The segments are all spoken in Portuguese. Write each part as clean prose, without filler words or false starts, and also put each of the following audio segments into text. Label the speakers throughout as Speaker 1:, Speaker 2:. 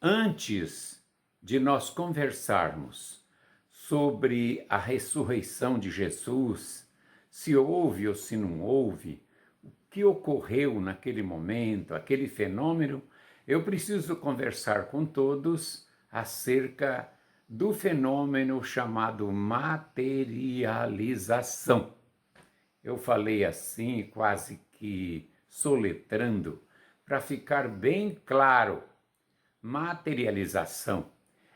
Speaker 1: Antes de nós conversarmos sobre a ressurreição de Jesus, se houve ou se não houve, o que ocorreu naquele momento, aquele fenômeno, eu preciso conversar com todos acerca do fenômeno chamado materialização. Eu falei assim, quase que soletrando, para ficar bem claro. Materialização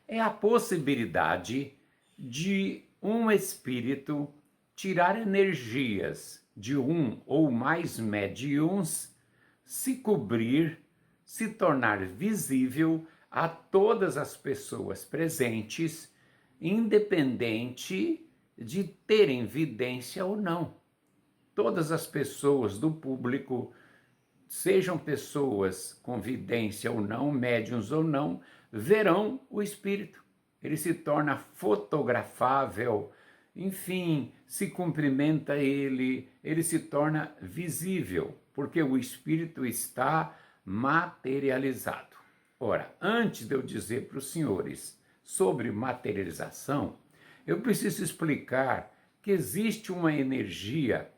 Speaker 1: é a possibilidade de um espírito tirar energias de um ou mais médiums, se cobrir, se tornar visível a todas as pessoas presentes, independente de terem vidência ou não. Todas as pessoas do público, sejam pessoas com vidência ou não, médiuns ou não, verão o espírito. Ele se torna fotografável, enfim, se cumprimenta ele se torna visível, porque o espírito está materializado. Ora, antes de eu dizer para os senhores sobre materialização, eu preciso explicar que existe uma energia.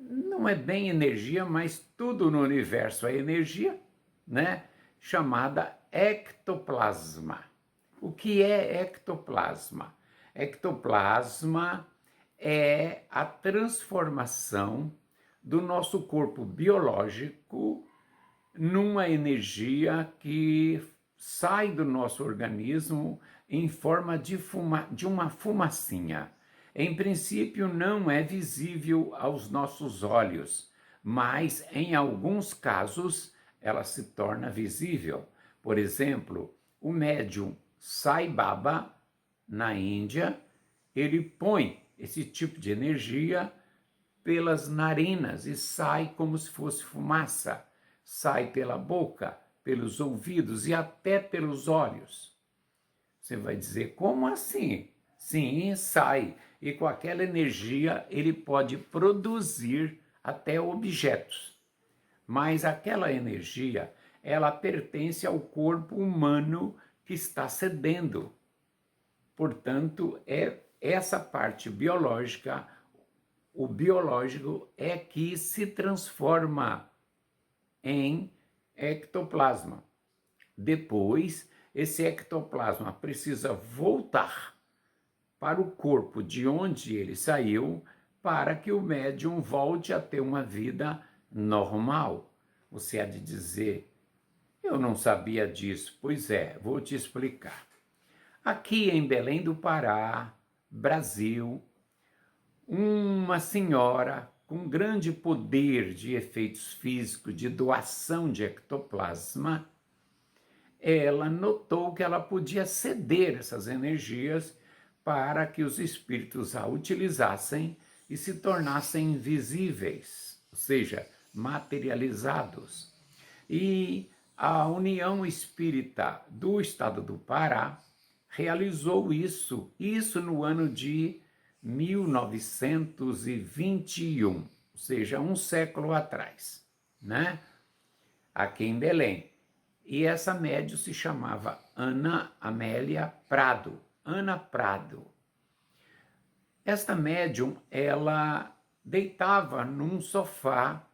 Speaker 1: Não é bem energia, mas tudo no universo é energia, né? Chamada ectoplasma. O que é ectoplasma? Ectoplasma é a transformação do nosso corpo biológico numa energia que sai do nosso organismo em forma de uma fumacinha. Em princípio, não é visível aos nossos olhos, mas em alguns casos ela se torna visível. Por exemplo, o médium Sai Baba, na Índia, ele põe esse tipo de energia pelas narinas e sai como se fosse fumaça. Sai pela boca, pelos ouvidos e até pelos olhos. Você vai dizer, como assim? Sim, sai. E com aquela energia ele pode produzir até objetos. Mas aquela energia, ela pertence ao corpo humano que está cedendo. Portanto, é essa parte biológica, o biológico é que se transforma em ectoplasma. Depois, esse ectoplasma precisa voltar para o corpo de onde ele saiu, para que o médium volte a ter uma vida normal. Você há de dizer, eu não sabia disso. Pois é, vou te explicar. Aqui em Belém do Pará, Brasil, uma senhora com grande poder de efeitos físicos, de doação de ectoplasma, ela notou que ela podia ceder essas energias para que os espíritos a utilizassem e se tornassem visíveis, ou seja, materializados. E a União Espírita do Estado do Pará realizou isso no ano de 1921, ou seja, um século atrás, né? Aqui em Belém. E essa médium se chamava Ana Amélia Prado. Ana Prado. Esta médium, ela deitava num sofá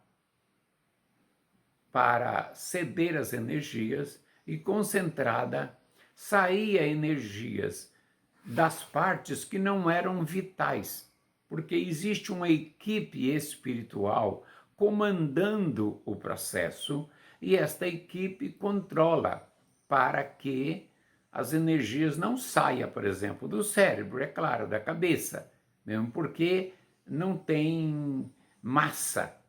Speaker 1: para ceder as energias e concentrada saía energias das partes que não eram vitais, porque existe uma equipe espiritual comandando o processo e esta equipe controla para que as energias não saiam, por exemplo, do cérebro, é claro, da cabeça, mesmo porque não tem massa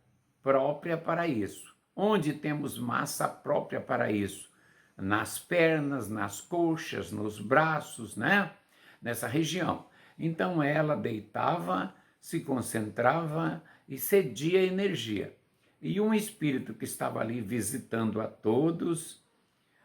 Speaker 1: própria para isso. Onde temos massa própria para isso? Nas pernas, nas coxas, nos braços, né? Nessa região. Então ela deitava, se concentrava e cedia energia. E um espírito que estava ali visitando a todos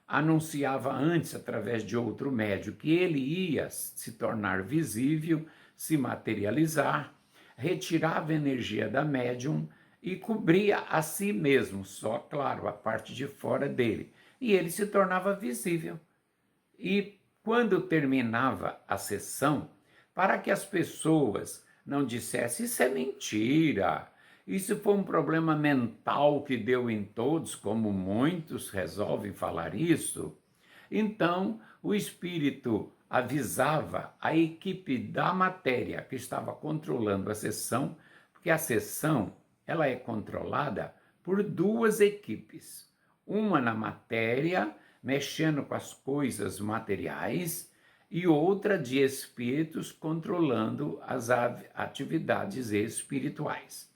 Speaker 1: anunciava antes, através de outro médium, que ele ia se tornar visível, se materializar, retirava a energia da médium e cobria a si mesmo, só, claro, a parte de fora dele. E ele se tornava visível. E quando terminava a sessão, para que as pessoas não dissessem isso é mentira, isso foi um problema mental que deu em todos, como muitos resolvem falar isso, então o espírito avisava a equipe da matéria que estava controlando a sessão, porque a sessão ela é controlada por duas equipes, uma na matéria, mexendo com as coisas materiais, e outra de espíritos controlando as atividades espirituais.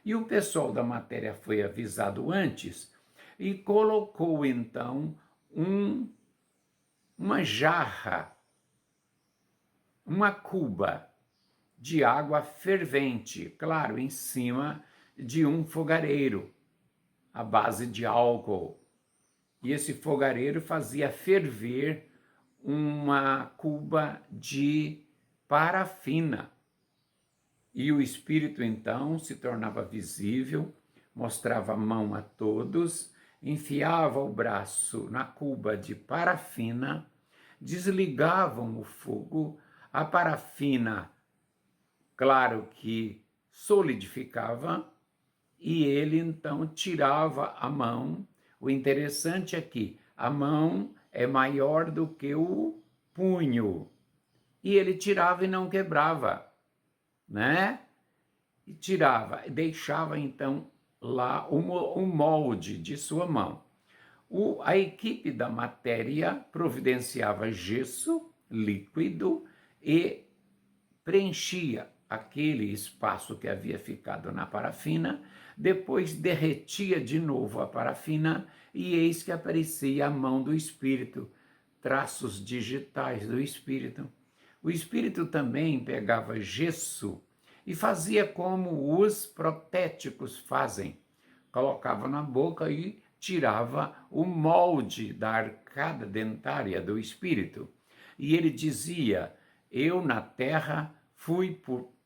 Speaker 1: E o pessoal da matéria foi avisado antes e colocou então uma jarra, uma cuba de água fervente, claro, em cima de um fogareiro, à base de álcool. E esse fogareiro fazia ferver uma cuba de parafina. E o espírito então se tornava visível, mostrava a mão a todos, enfiava o braço na cuba de parafina, desligavam o fogo, a parafina, claro que solidificava, e ele então tirava a mão. O interessante é que a mão é maior do que o punho, e ele tirava e não quebrava, né? E tirava, deixava então lá o molde de sua mão. A equipe da matéria providenciava gesso líquido e preenchia aquele espaço que havia ficado na parafina, depois derretia de novo a parafina e eis que aparecia a mão do espírito, traços digitais do espírito. O espírito também pegava gesso e fazia como os protéticos fazem, colocava na boca e tirava o molde da arcada dentária do espírito. E ele dizia: eu na terra fui,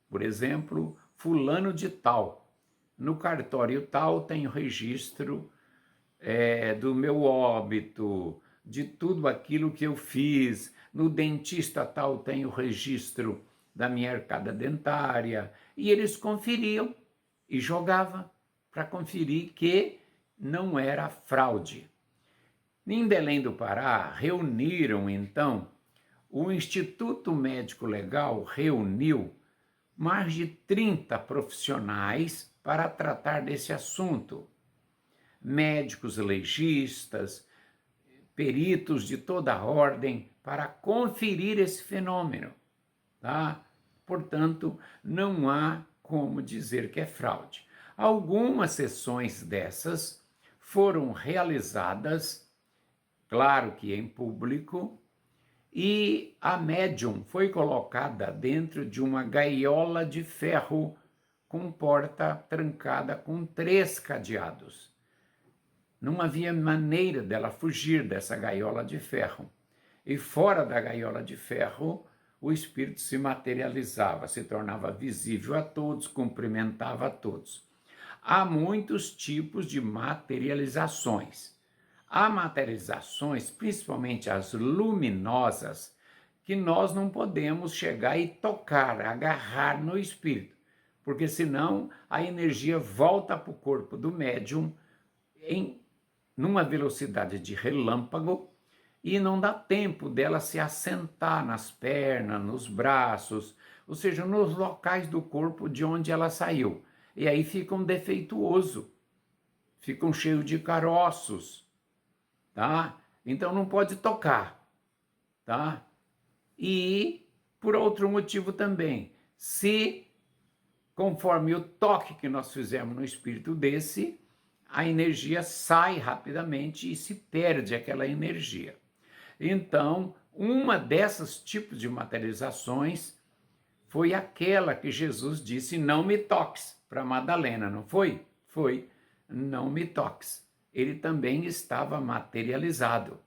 Speaker 1: por exemplo, fulano de tal. No cartório tal tenho registro do meu óbito, de tudo aquilo que eu fiz. No dentista tal tenho registro da minha arcada dentária. E eles conferiam e jogavam para conferir que não era fraude. Em Belém do Pará, reuniram então, o Instituto Médico Legal reuniu mais de 30 profissionais para tratar desse assunto. Médicos legistas, peritos de toda a ordem, para conferir esse fenômeno. Tá? Portanto, não há como dizer que é fraude. Algumas sessões dessas foram realizadas, claro que em público, e a médium foi colocada dentro de uma gaiola de ferro com porta trancada com 3 cadeados. Não havia maneira dela fugir dessa gaiola de ferro. E fora da gaiola de ferro, o espírito se materializava, se tornava visível a todos, cumprimentava a todos. Há muitos tipos de materializações. Há materializações, principalmente as luminosas, que nós não podemos chegar e tocar, agarrar no espírito, porque senão a energia volta para o corpo do médium numa velocidade de relâmpago e não dá tempo dela se assentar nas pernas, nos braços, ou seja, nos locais do corpo de onde ela saiu. E aí ficam defeituoso, ficam cheios de caroços, tá? Então não pode tocar, tá? E por outro motivo também, se conforme o toque que nós fizemos no espírito desse, a energia sai rapidamente e se perde aquela energia. Então, uma dessas tipos de materializações foi aquela que Jesus disse: não me toques, para Madalena, não foi? Foi, não me toques. Ele também estava materializado,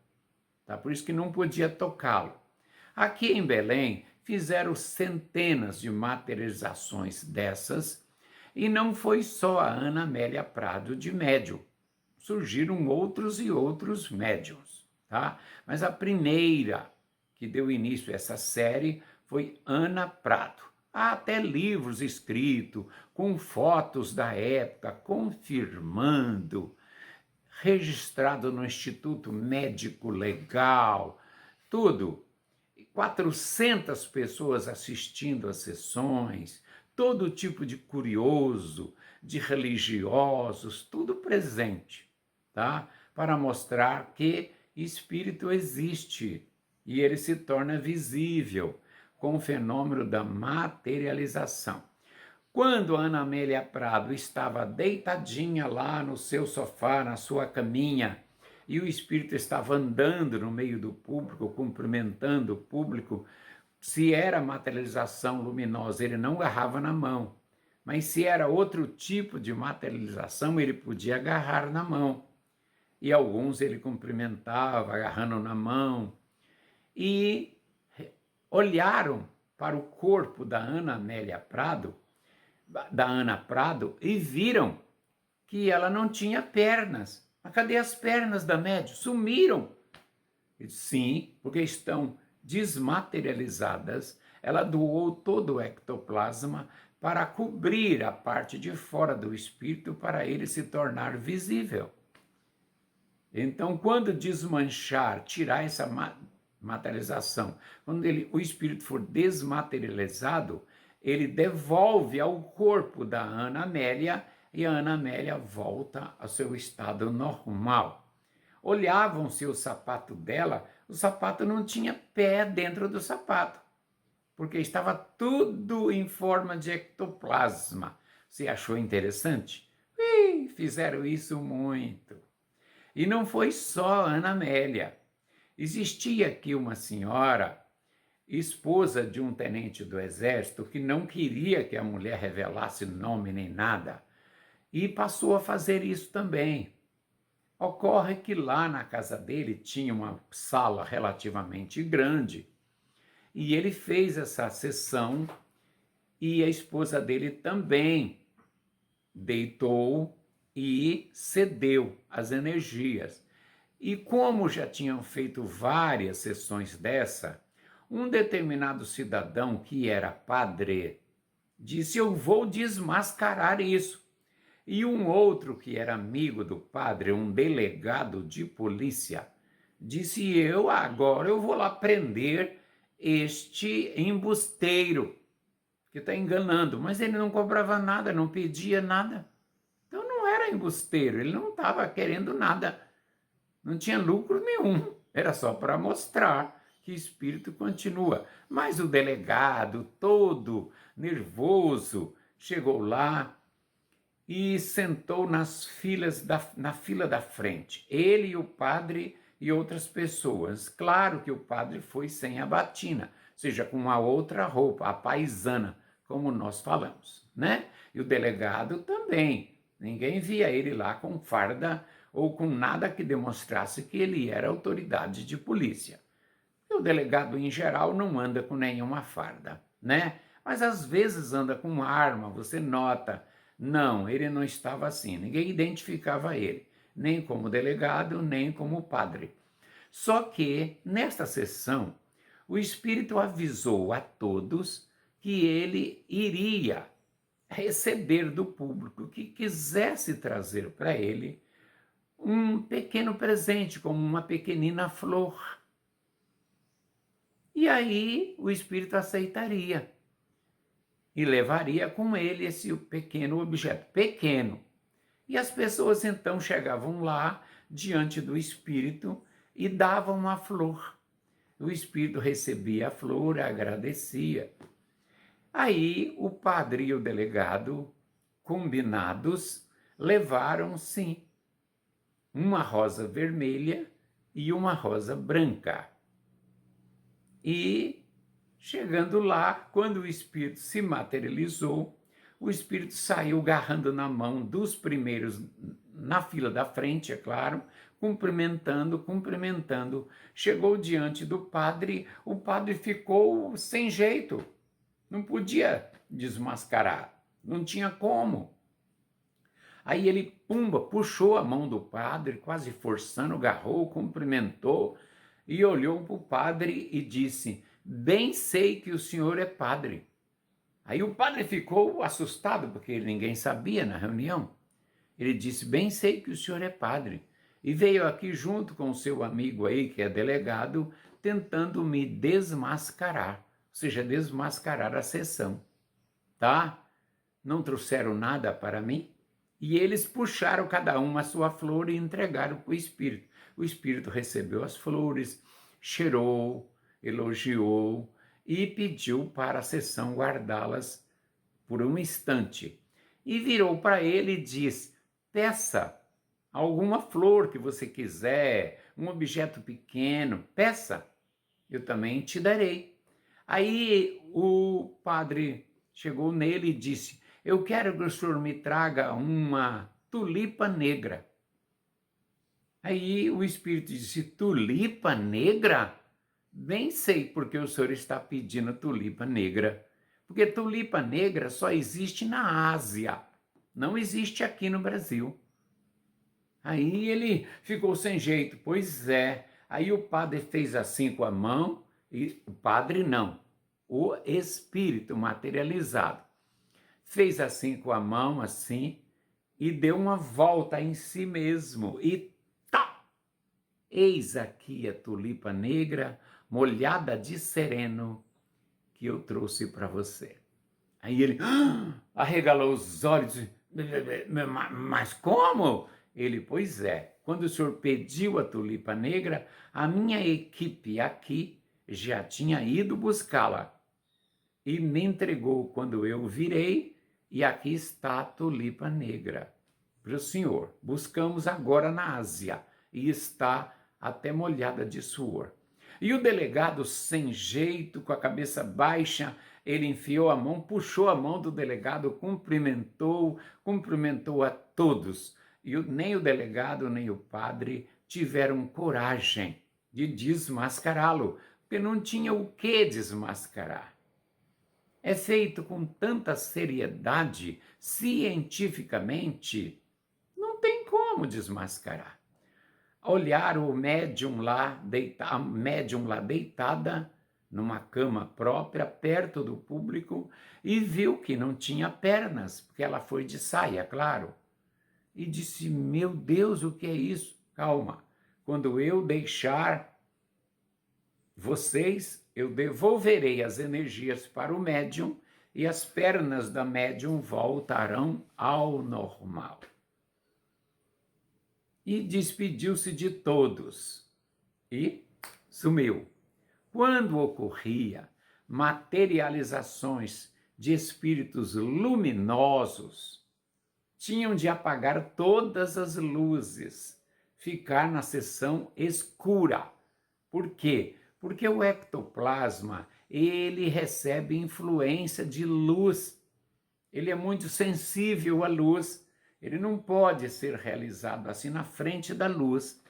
Speaker 1: tá? Por isso que não podia tocá-lo. Aqui em Belém, fizeram centenas de materializações dessas, e não foi só a Ana Amélia Prado de médium. Surgiram outros e outros médiums. tá? Mas a primeira que deu início a essa série foi Ana Prado. Há até livros escritos com fotos da época, confirmando, registrado no Instituto Médico Legal, tudo. 400 pessoas assistindo às sessões, todo tipo de curioso, de religiosos, tudo presente, tá? Para mostrar que espírito existe e ele se torna visível com o fenômeno da materialização. Quando a Ana Amélia Prado estava deitadinha lá no seu sofá, na sua caminha, e o espírito estava andando no meio do público, cumprimentando o público, se era materialização luminosa, ele não agarrava na mão. Mas se era outro tipo de materialização, ele podia agarrar na mão. E alguns ele cumprimentava, agarrando na mão. E olharam para o corpo da Ana Amélia Prado, e viram que ela não tinha pernas. Mas cadê as pernas da médium? Sumiram. Sim, porque estão desmaterializadas. Ela doou todo o ectoplasma para cobrir a parte de fora do espírito para ele se tornar visível. Então, quando desmanchar, tirar essa materialização, quando o espírito for desmaterializado, ele devolve ao corpo da Ana Amélia e a Ana Amélia volta ao seu estado normal. Olhavam-se o sapato dela, o sapato não tinha pé dentro do sapato, porque estava tudo em forma de ectoplasma. Você achou interessante? Fizeram isso muito. E não foi só a Ana Amélia. Existia aqui uma senhora, esposa de um tenente do exército, que não queria que a mulher revelasse nome nem nada, e passou a fazer isso também. Ocorre que lá na casa dele tinha uma sala relativamente grande, e ele fez essa sessão, e a esposa dele também deitou e cedeu às energias. E como já tinham feito várias sessões dessa, um determinado cidadão que era padre disse: eu vou desmascarar isso. E um outro que era amigo do padre, um delegado de polícia, disse: agora eu vou lá prender este embusteiro que está enganando. Mas ele não cobrava nada, não pedia nada. Então não era embusteiro, ele não estava querendo nada. Não tinha lucro nenhum, era só para mostrar que espírito continua. Mas o delegado, todo nervoso, chegou lá e sentou na fila da frente. Ele e o padre e outras pessoas. Claro que o padre foi sem a batina, ou seja, com uma outra roupa, a paisana, como nós falamos, né? E o delegado também. Ninguém via ele lá com farda ou com nada que demonstrasse que ele era autoridade de polícia. E o delegado, em geral, não anda com nenhuma farda, né? Mas às vezes anda com uma arma, você nota. Não, ele não estava assim, ninguém identificava ele, nem como delegado, nem como padre. Só que, nesta sessão, o espírito avisou a todos que ele iria receber do público que quisesse trazer para ele um pequeno presente, como uma pequenina flor. E aí o espírito aceitaria e levaria com ele esse pequeno objeto, pequeno. E as pessoas então chegavam lá diante do espírito e davam uma flor. O espírito recebia a flor, agradecia. Aí o padre e o delegado, combinados, levaram, sim, uma rosa vermelha e uma rosa branca. E, chegando lá, quando o espírito se materializou, o espírito saiu agarrando na mão dos primeiros, na fila da frente, é claro, cumprimentando. Chegou diante do padre, o padre ficou sem jeito, não podia desmascarar, não tinha como. Aí ele, pumba, puxou a mão do padre, quase forçando, agarrou, cumprimentou e olhou para o padre e disse: bem sei que o senhor é padre. Aí o padre ficou assustado, porque ninguém sabia na reunião. Ele disse: bem sei que o senhor é padre. E veio aqui junto com o seu amigo aí, que é delegado, tentando me desmascarar, ou seja, desmascarar a sessão, tá? Não trouxeram nada para mim? E eles puxaram cada um a sua flor e entregaram para o Espírito. O Espírito recebeu as flores, cheirou, elogiou e pediu para a sessão guardá-las por um instante. E virou para ele e disse: peça alguma flor que você quiser, um objeto pequeno, peça, eu também te darei. Aí o padre chegou nele e disse: eu quero que o senhor me traga uma tulipa negra. Aí o espírito disse: tulipa negra? Bem sei porque o senhor está pedindo tulipa negra. Porque tulipa negra só existe na Ásia, não existe aqui no Brasil. Aí ele ficou sem jeito, pois é. Aí o padre fez assim com a mão, e o padre não, o espírito materializado. Fez assim com a mão, assim, e deu uma volta em si mesmo. E tá! Eis aqui a tulipa negra, molhada de sereno, que eu trouxe para você. Aí ele arregalou os olhos, mas como? Ele, pois é, quando o senhor pediu a tulipa negra, a minha equipe aqui já tinha ido buscá-la e me entregou quando eu virei, e aqui está a tulipa negra para o senhor. Buscamos agora na Ásia e está até molhada de suor. E o delegado, sem jeito, com a cabeça baixa, ele enfiou a mão, puxou a mão do delegado, cumprimentou a todos. E nem o delegado, nem o padre tiveram coragem de desmascará-lo, porque não tinha o que desmascarar. É feito com tanta seriedade, cientificamente, não tem como desmascarar. Olhar o médium lá, a médium lá deitada, numa cama própria, perto do público, e viu que não tinha pernas, porque ela foi de saia, claro. E disse: meu Deus, o que é isso? Calma, quando eu deixar vocês, eu devolverei as energias para o médium e as pernas da médium voltarão ao normal. E despediu-se de todos e sumiu. Quando ocorria materializações de espíritos luminosos, tinham de apagar todas as luzes, ficar na seção escura. Por quê? Porque o ectoplasma, ele recebe influência de luz. Ele é muito sensível à luz. Ele não pode ser realizado assim na frente da luz.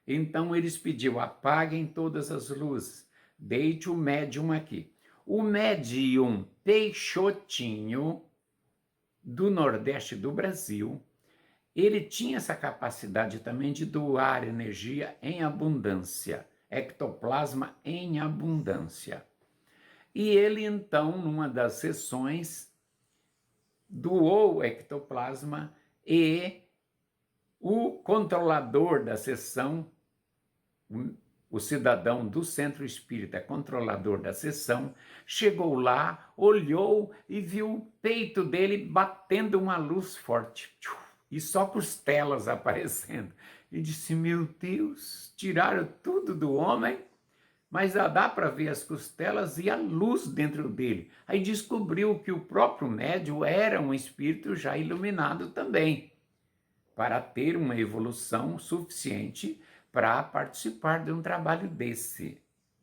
Speaker 1: Então eles pediram: apaguem todas as luzes, deite o médium aqui. O médium Peixotinho, do Nordeste do Brasil, ele tinha essa capacidade também de doar energia em abundância, ectoplasma em abundância. E ele então, numa das sessões, doou o ectoplasma e o controlador da sessão, o cidadão do centro espírita controlador da sessão, chegou lá, olhou e viu o peito dele batendo uma luz forte, e só costelas aparecendo. E disse: meu Deus, tiraram tudo do homem, mas dá para ver as costelas e a luz dentro dele. Aí descobriu que o próprio médium era um espírito já iluminado também, para ter uma evolução suficiente para participar de um trabalho desse,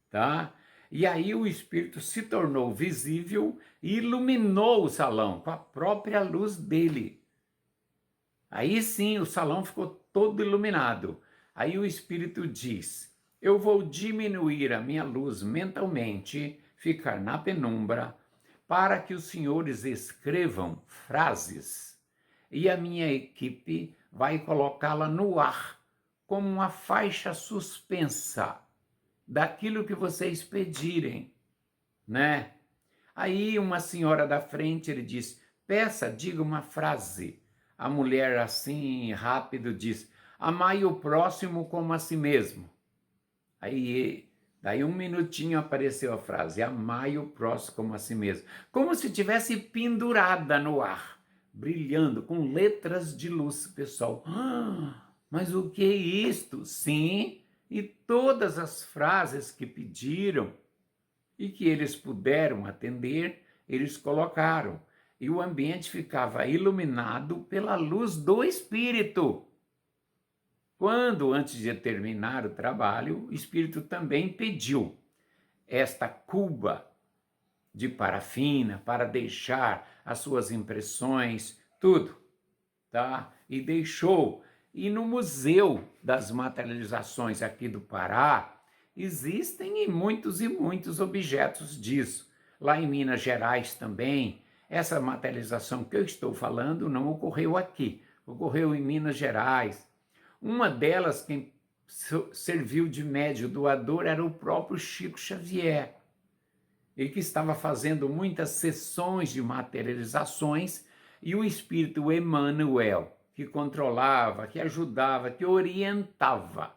Speaker 1: tá? E aí o espírito se tornou visível e iluminou o salão com a própria luz dele. Aí sim o salão ficou todo iluminado. Aí o espírito diz: eu vou diminuir a minha luz mentalmente, ficar na penumbra, para que os senhores escrevam frases e a minha equipe vai colocá-la no ar como uma faixa suspensa daquilo que vocês pedirem, né? Aí uma senhora da frente, ele diz, peça, diga uma frase. A mulher assim, rápido, diz, amai o próximo como a si mesmo. Aí, daí um minutinho apareceu a frase, amai o próximo como a si mesmo. Como se tivesse pendurada no ar, brilhando com letras de luz, pessoal. Mas o que é isto? Sim, e todas as frases que pediram e que eles puderam atender, eles colocaram. E o ambiente ficava iluminado pela luz do Espírito. Quando, antes de terminar o trabalho, o Espírito também pediu esta cuba de parafina para deixar as suas impressões, tudo, tá? E deixou. E no Museu das Materializações aqui do Pará, existem muitos e muitos objetos disso. Lá em Minas Gerais também, essa materialização que eu estou falando não ocorreu aqui, ocorreu em Minas Gerais. Uma delas, quem serviu de médio doador, era o próprio Chico Xavier. Ele que estava fazendo muitas sessões de materializações, e o espírito Emmanuel, que controlava, que ajudava, que orientava,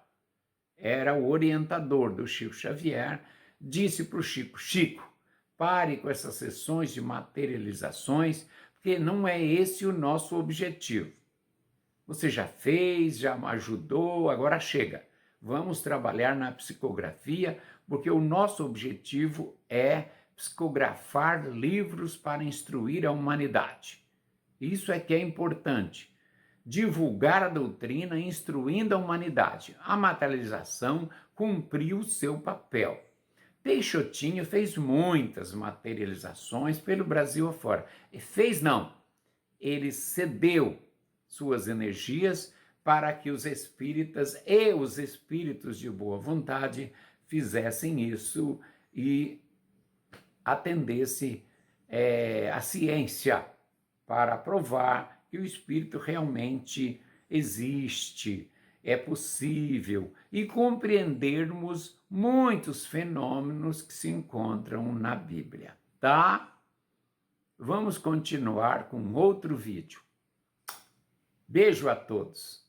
Speaker 1: era o orientador do Chico Xavier, disse para o Chico, Chico, pare com essas sessões de materializações, porque não é esse o nosso objetivo. Você já fez, já ajudou, agora chega. Vamos trabalhar na psicografia, porque o nosso objetivo é psicografar livros para instruir a humanidade. Isso é que é importante. Divulgar a doutrina instruindo a humanidade. A materialização cumpriu o seu papel. Peixotinho fez muitas materializações pelo Brasil afora. Fez não, ele cedeu suas energias para que os espíritas e os espíritos de boa vontade fizessem isso e atendesse a ciência para provar que o espírito realmente existe, é possível, e compreendermos muitos fenômenos que se encontram na Bíblia, tá? Vamos continuar com outro vídeo. Beijo a todos.